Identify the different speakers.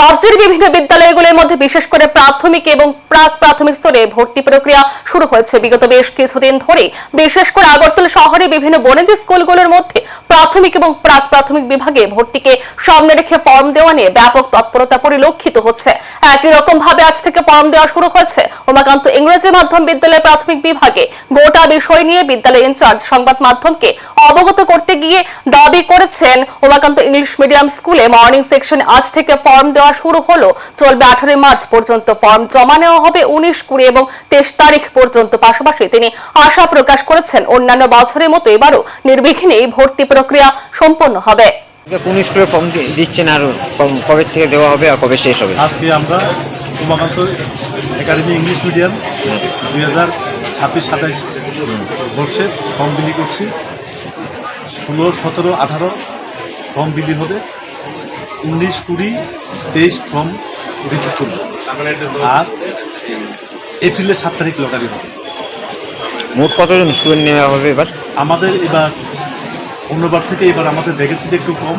Speaker 1: রাজ্যের বিভিন্ন বিদ্যালয়গুলির মধ্যে বিশেষ করে প্রাথমিক এবং প্রাক প্রাথমিক স্তরে ভর্তি প্রক্রিয়া শুরু হয়েছে বিগত বেশ কিছুদিন ধরে। বিশেষ করে আগরতলা শহরে বিভিন্ন বনেদি স্কুলগুলোর মধ্যে প্রাথমিক এবং প্রাক প্রাথমিক বিভাগে ভর্তিকে সামনে রেখে ফর্ম দেওয়া নিয়ে ব্যাপক তৎপরতা পরিলক্ষিত হচ্ছে। একই রকম ভাবে আজ থেকে ফর্ম দেওয়া শুরু হয়েছে উমাকান্ত ইংরেজি মাধ্যম বিদ্যালয়ের প্রাথমিক বিভাগে। গোটা বিষয় নিয়ে বিদ্যালয় ইনচার্জ সংবাদ মাধ্যমকে অবগত করতে গিয়ে দাবি করেছেন উমাকান্ত ইংলিশ মিডিয়াম স্কুলে মর্নিং সেকশনে আজ থেকে ফর্ম দেওয়া শুরু হলো, চলবে 18 মার্চ পর্যন্ত। ফর্ম জমা নেওয়া হবে 19, 20 এবং 23 তারিখ পর্যন্ত। পাশাপাশি তিনি আশা প্রকাশ করেছেন অন্যান্য বছরের মতো এবারও নির্বিঘ্নেই ভর্তি প্রক্রিয়া সম্পন্ন হবে।
Speaker 2: কোন স্কুলে ফর্ম দিচ্ছেন আর কবে থেকে দেওয়া হবে আর কবে শেষ হবে?
Speaker 3: আজকে আমরা উমাকান্ত একাডেমি ইংলিশ মিডিয়াম 2026-27 বর্ষে ফর্ম বিলি করছি। 16, 17, 18 ফর্ম বিলি হবে, 19, 20, 23 ফর্ম রিসিভ করবে, আর এপ্রিলের 7 তারিখ লটারি হবে।
Speaker 2: মোট কতজন স্টুডেন্ট নেওয়া হবে এবার?
Speaker 3: আমাদের এবার অন্যবার থেকে এবার আমাদের ভ্যাকেন্সিটা একটু কম।